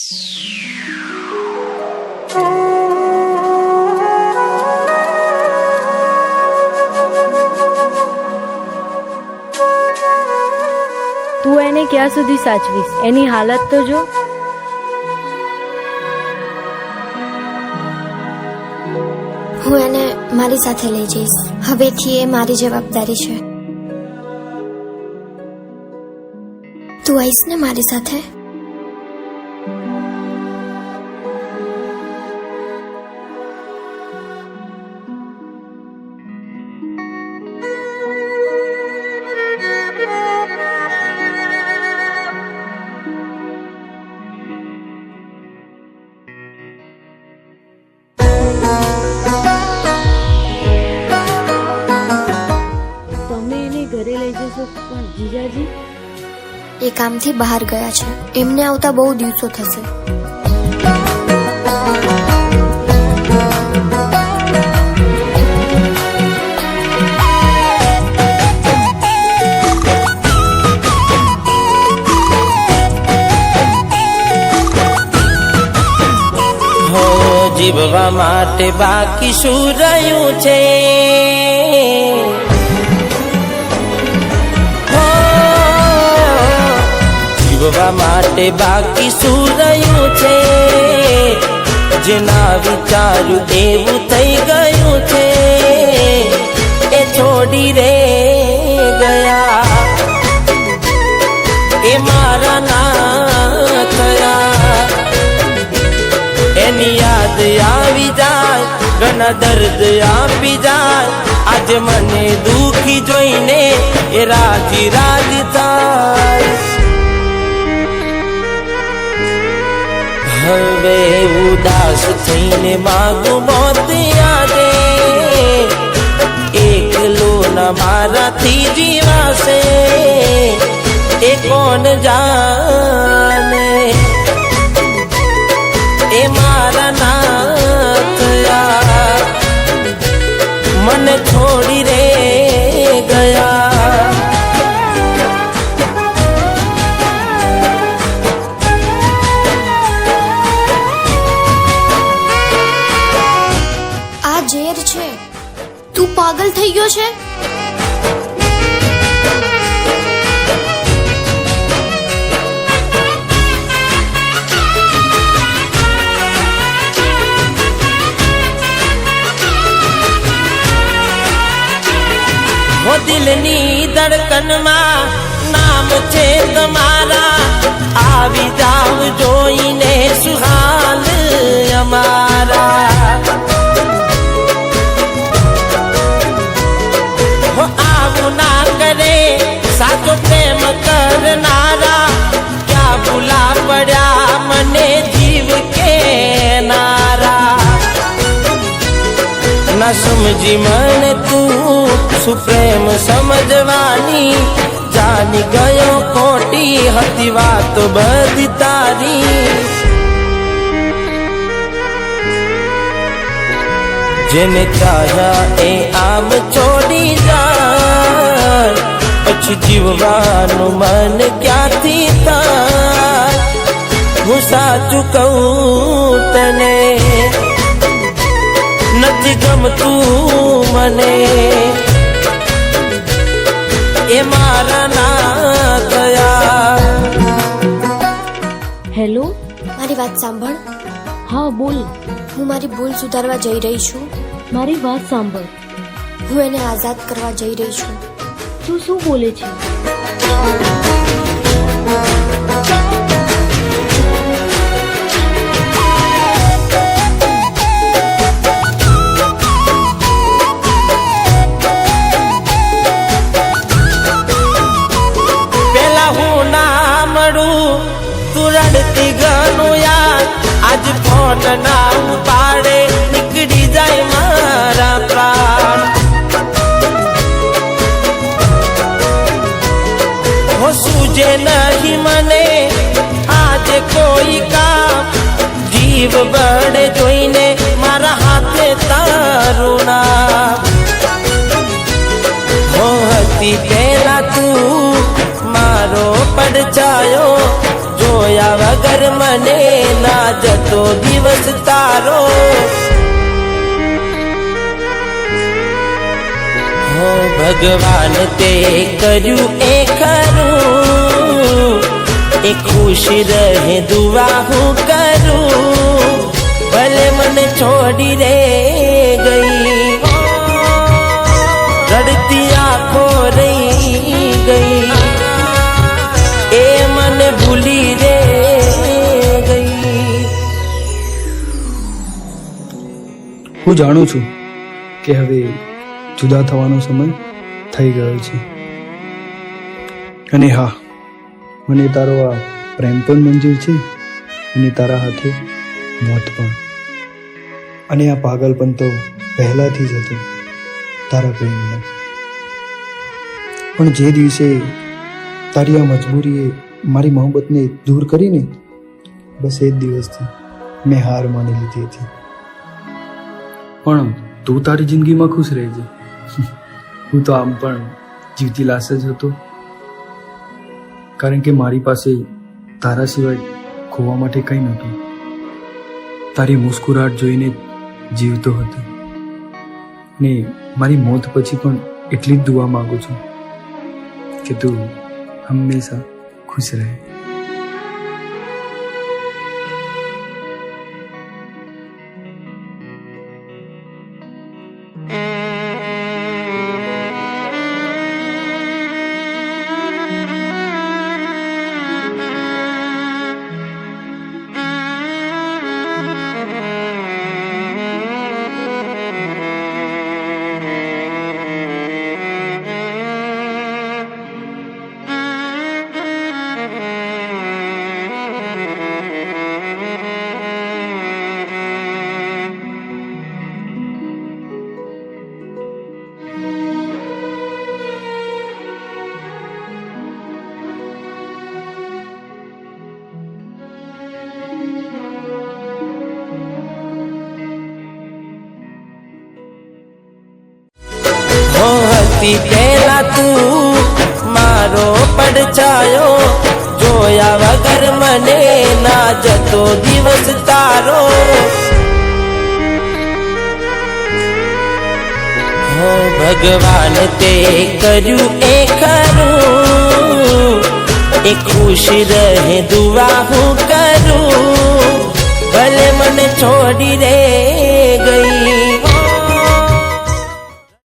તું એને ક્યાં સુધી સાચવીશ? એની હાલત તો જો. હું એને મારી સાથે લઈ જઈશ. હવેથી એ મારી જવાબદારી છે. તું આવીશ ને મારી સાથે? ઘરે લઈ જશો પણ જીજાજી? એ કામથી બહાર ગયા છે. એમને આવતા બહુ દિવસો થશે. જીવવા માટે બાકી શું રહ્યું છે? જીવવા માટે બાકી શું રહ્યું છે? જેના વિચારું એવું થઈ ગયું છે. એ છોડી રે ગયા, એ મારા ના થયા. એની યાદ આવી જાય, ઘણા દર્દ આપી જાય. આજે મને દુખી જોઈને એ રાજી રાજી થાય. હવે ઉદાસ થઈને માગું મોત આજે. એકલો ના મારાથી જીવાશે એ કોણ જાણે. એ મારા ના થયા, મને છોડી રે ગયા. આ ઝેર છે. તું પાગલ થઈ ગયો છે? वो दिलनी धड़कનમાં નામ છે તમારા. આવી જાવ જોઈને સુહાલ અમારા. वो આવું ના કરે સાચો પ્રેમ કરનારા. ક્યાં ભૂલા પડ્યા મને જીવ કે નારા. ના સમજી મને તું શું પ્રેમ સમજવાની. જાની ગયો ખોટી હતી વાતો બધી તારી. જેને ચાહ્યા એ આમ છોડી જાય. પછી જીવવાનું મન ક્યાંથી થાય? હું સાચું કહું તને, નથી ગમતું મને. એ મારા ના થયા. હેલો, મારી વાત સાંભળ. હા બોલ. હું મારી ભૂલ સુધારવા જઈ રહી છું. મારી વાત સાંભળ. હું એને આઝાદ કરવા જઈ રહી છું. તું શું બોલે છે? પેલા હું ના મળું તું રડતી ઘણું યાર. આજ ફોન ના ઉપાડે નીકળી જાય મારા પ્રાણ. હો સૂજે નહીં મને આજે કોઈ કામ. જીવ બળે જોઈને મારા હાથે તારું નામ. હો હતી પેલા તું મારો પડછાયો, જોયા વગર વગર મને ના જતો દિવસ તારો. હો ભગવાન તે કર્યું એ ખરું, એ ખુશ રહે દુઆ હું કરું, ભલે મને છોડી રે ગઈ, રડતી આંખો રહી ગઈ, એ મને ભૂલી રે ગઈ. હું જાણું છું કે હવે જુદા થવાનો સમય થઈ ગયો છે, અને હા, મને તારો આ પ્રેમ પણ મંજૂર છે, અને તારા હાથે મોત પણ. અને આ પાગલપણ તો પહેલાથી જ હતું તારા પ્રેમનો. પણ જે દિવસે તારી આ મજબૂરીએ મારી મોહબ્બતને દૂર કરીને, બસ એ જ દિવસથી મેં હાર માની લીધી હતી. પણ તું તારી જિંદગીમાં ખુશ રહેજે. હું તો આમ પણ જીવતી લાશ જ હતો, કારણ કે મારી પાસે તારા સિવાય ખોવા માટે કંઈ નહોતું. તારી મુસ્કુરાહટ જોઈને જીવતો હતો, ને મારી મોત પછી પણ એટલી જ દુઆ માંગુ છું કે તું હંમેશા ખુશ રહે. હતી પેલા તું મારો પડછાયો, જોયા વગર મને ના જતો દિવસ તારો. હો ભગવાન તે કર્યું એ ખરું, એ ખુશ રહે દુઆ હું કરું, ભલે મને છોડી રે